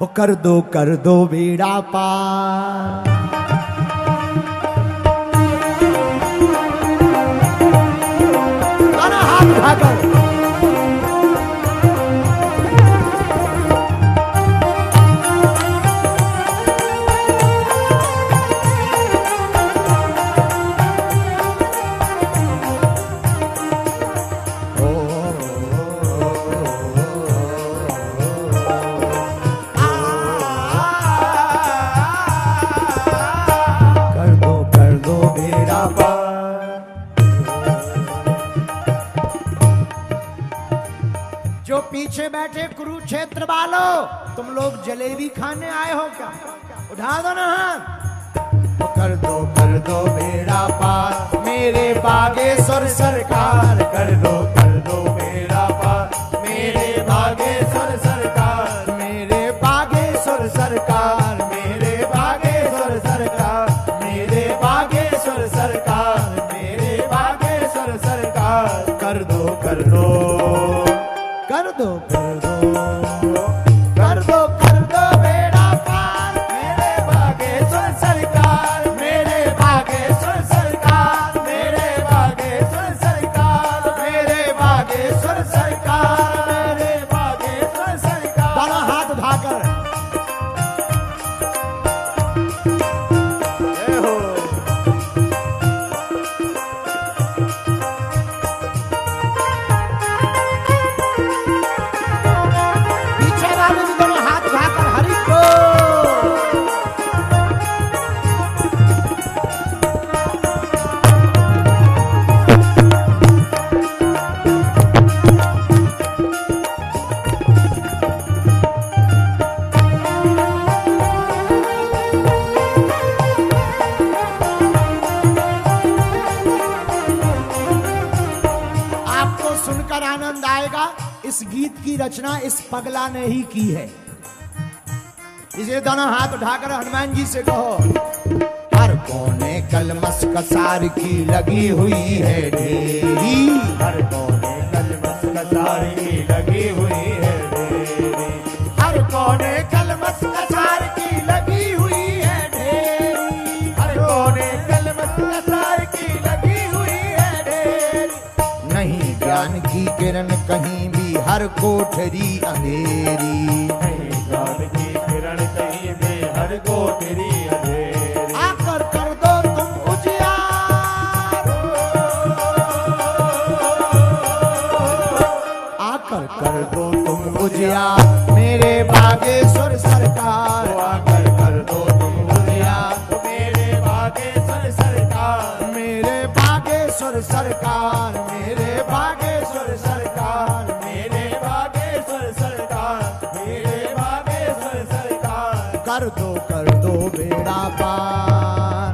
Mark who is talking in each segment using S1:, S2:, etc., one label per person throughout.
S1: वो कर दो बेड़ा पार। हाथ उठाकर पीछे बैठे कुरुक्षेत्र वालों, तुम लोग जलेबी खाने आए हो क्या? उठा दो ना हाथ। कर दो बेड़ा पार मेरे बागेश्वर सरकार। कर दो बेड़ा पार मेरे बागेश्वर सरकार। मेरे बागेश्वर सरकार। मेरे बागेश्वर सरकार। मेरे बागेश्वर सरकार। मेरे बागेश्वर सरकार। कर दो कर दो बेड़ा पार मेरे बागेश्वर सरकार। मेरे बागेश्वर सरकार। मेरे बागेश्वर सरकार। मेरे बागेश्वर सरकार। मेरे बागेश्वर सरकार। दोनों हाथ उठाकर आनंद आएगा। इस गीत की रचना इस पगला ने ही की है। इसे दोनों हाथ उठाकर हनुमान जी से कहो। हर कोने कलमस कसार की लगी हुई है ढेरी। हर कोने कलमस कसार की लगी हुई है ढेरी। हर कोने कलमस कसार की लगी हुई है ढेरी। हर कोने कलमस कसार की लगी हुई है ढेरी। नहीं ज्ञान की किरण कहीं भी हर कोठरी अंधेरी। नहीं ज्ञान की किरण कहीं भी हर कोठरी अंधेरी। आकर कर दो तुम उजियार। आकर कर दो तुम उजियार मेरे बागेश्वर सरकार। आकर कर दो तुम उजियार मेरे बागेश्वर सरकार। मेरे बागेश्वर सरकार। मेरे बागेश्वर सरकार। मेरे बागेश्वर सरकार। मेरे बागेश्वर सरकार। कर दो बेड़ा पार।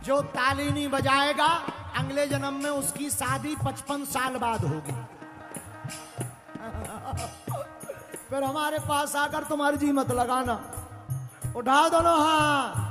S1: जो ताली नहीं बजाएगा अगले जन्म में उसकी शादी 55 साल बाद होगी। फिर हमारे पास आकर तुम्हारी जी मत लगाना। उठा दो ना हाथ।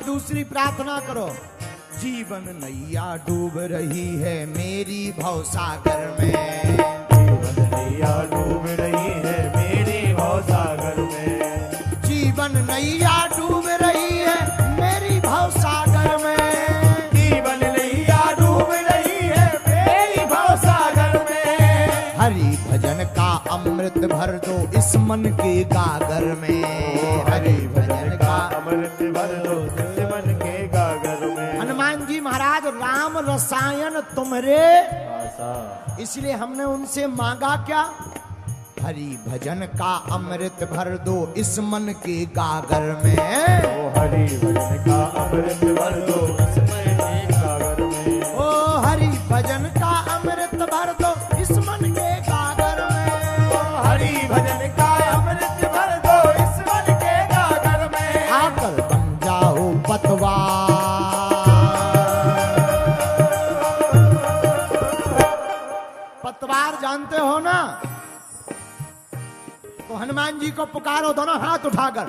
S1: दूसरी प्रार्थना करो। जीवन नैया डूब रही है मेरी भवसागर में। जीवन नैया डूब रही है मेरी भवसागर में। जीवन नैया डूब रही है मेरी भवसागर में। जीवन नैया डूब रही है मेरी भवसागर में। हरि भजन का अमृत भर दो इस मन के गागर में। हरि भजन का अमृत भर दो इस मन के गागर में। हनुमान जी महाराज राम रसायन तुम्हारे, इसलिए हमने उनसे मांगा क्या? हरि भजन का अमृत भर दो इस मन के गागर में।
S2: ओ हरि भजन का अमृत भर दो इस मन के गागर में।
S1: ओ हरि भजन का अमृत भर दो इस मन के गागर में।
S2: ओ हरि भजन का अमृत भर दो इस मन के गागर में।
S1: आकर बन जाओ पतवार। पतवार जानते हो ना, तो हनुमान जी को पुकारो दोनों हाथ उठाकर।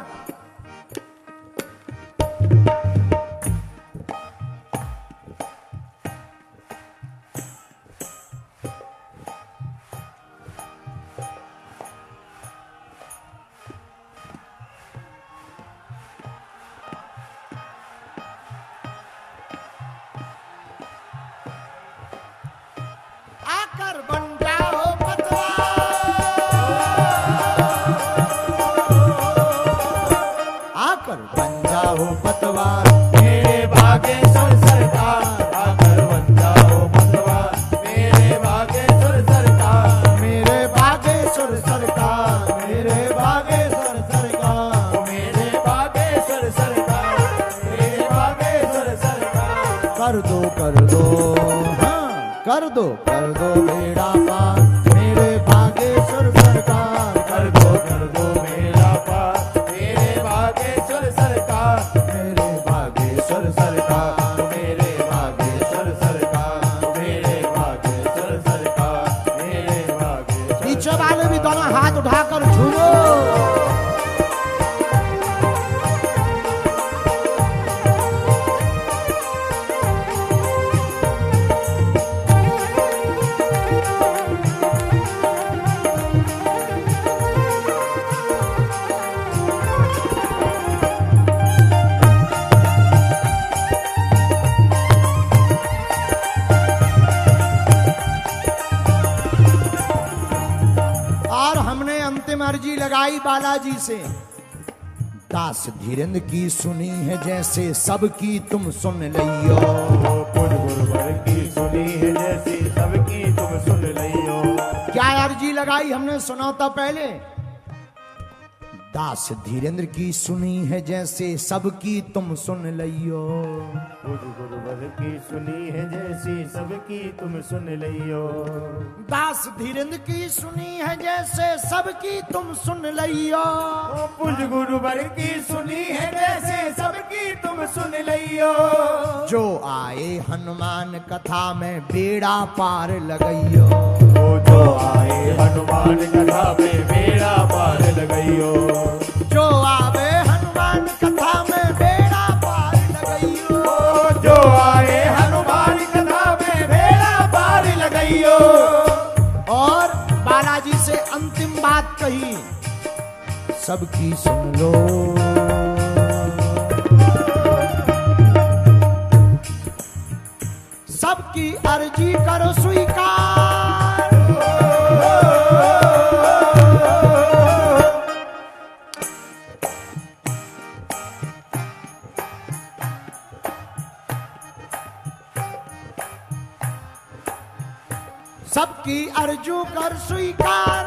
S1: आकर बन जाओ पतवार। आकर बन जाओ पतवार
S2: मेरे बागेश्वर सरकार। आकर बन जाओ पतवार मेरे बागेश्वर सरकार।
S1: मेरे बागेश्वर सरकार। मेरे बागेश्वर सरकार।
S2: मेरे बागेश्वर सरकार। मेरे बागेश्वर सरकार।
S1: कर दो हाँ कर दो बेड़ा पार मेरे बागेश्वर सरकार।
S2: कर दो मेरा पार मेरे बागेश्वर सरकार।
S1: मेरे बागेश्वर सरकार।
S2: मेरे बागेश्वर सरकार। मेरे बागेश्वर सरकार। मेरे बागेश्वर।
S1: पीछे वाले भी दोनों हाथ उठाकर झूलो। और हमने अंतिम अर्जी लगाई बालाजी से, दास धीरेन्द्र की सुनी है जैसे सबकी तुम सुन लियो।
S2: पुज गुरुवर की सुनी है जैसी सबकी तुम सुन लियो।
S1: क्या अर्जी लगाई हमने सुना था पहले, दास धीरेन्द्र की सुनी है जैसे सबकी तुम सुन लियो।
S2: पुज गुरुवर की सुनी है जैसी सबकी तुम सुन लियो।
S1: दास धीरेन्द्र की सुनी है जैसे सबकी तुम सुन लियो।
S2: पुज गुरुवर की सुनी है जैसे सबकी तुम सुन लियो।
S1: जो आए हनुमान कथा में बेड़ा पार लगइयो।
S2: जो आए हनुमान कथा में बेड़ा पार लगइयो।
S1: जो आवे हनुमान कथा में बेड़ा पार लगइयो।
S2: जो आए हनुमान कथा में बेड़ा पार लगइयो।
S1: और बालाजी से अंतिम बात कही, सबकी सुन लो। सबकी अर्जी करो स्वीकार। सबकी अर्जू कर स्वीकार।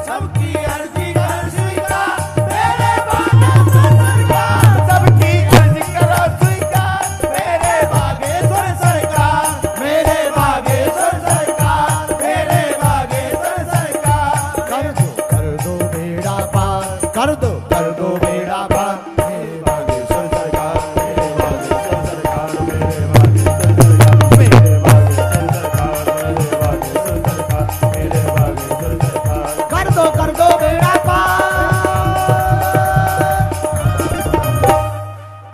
S1: सबकी अर्जी कर स्वीकार। मेरे बागेश्वर सरकार।
S2: सबकी अर्जी करो स्वीकार। मेरे बागेश्वर सरकार। मेरे बागेश्वर सरकार। मेरे बागेश्वर सरकार।
S1: कर दो बेड़ा पार। कर दो बेड़ा पार।
S2: मेरे बागेश्वर सरकार। मेरे बागेश्वर सरकार। मेरे बागेश्वर सरकार। मेरे बागेश्वर सरकार। मेरे बागेश्वर सरकार। मेरे बागेश्वर सरकार।
S1: कर दो बेड़ा पार।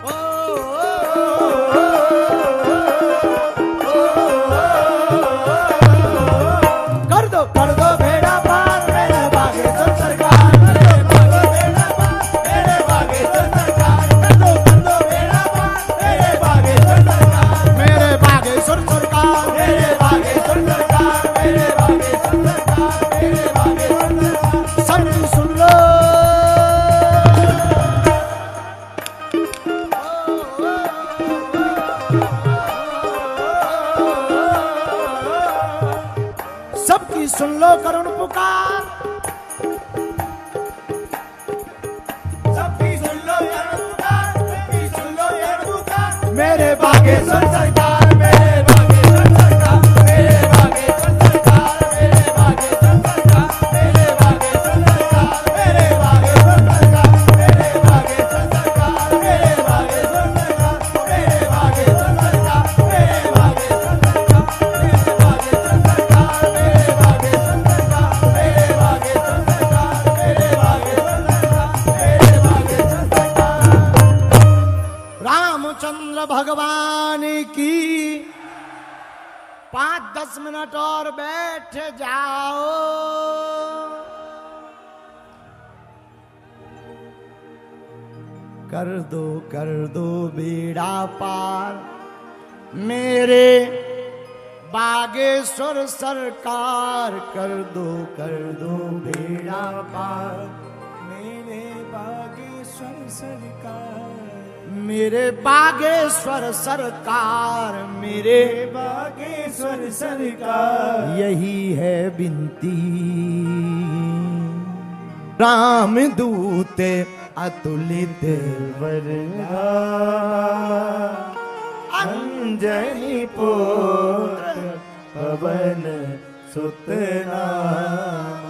S1: ओ, कर दो बेड़ा पार मेरे बागेश्वर सरकार।
S2: मेरे बागेश्वर सरकार। मेरे
S1: मेरे बागेश्वर सरकार, मेरे बागेश्वर सरकार, मेरे बागेश्वर सरकार, मेरे बागेश्वर सरकार, मेरे बागेश्वर सरकार, मेरे बागेश्वर सरकार, मेरे बागेश्वर सरकार, मेरे बागेश्वर सरकार, मेरे बागेश्वर सरकार, मेरे बागेश्वर सरकार, मेरे बागेश्वर सरकार, मेरे बागेश्वर सरकार, मेरे बागेश्वर सरकार, मेरे बागेश्वर सरकार, मेरे बागेश्वर सरकार। रामचंद्र भगवान की 5-10 मिनट और बैठ जाओ। कर दो बेड़ा पार मेरे बागेश्वर सरकार, कर दो बेड़ा पार मेरे बागेश्वर सरकार, मेरे बागेश्वर सरकार, मेरे बागेश्वर सरकार। यही है विनती रामदूत अतुलित वरदा, अंजनी पुत्र पवन सुत नाम।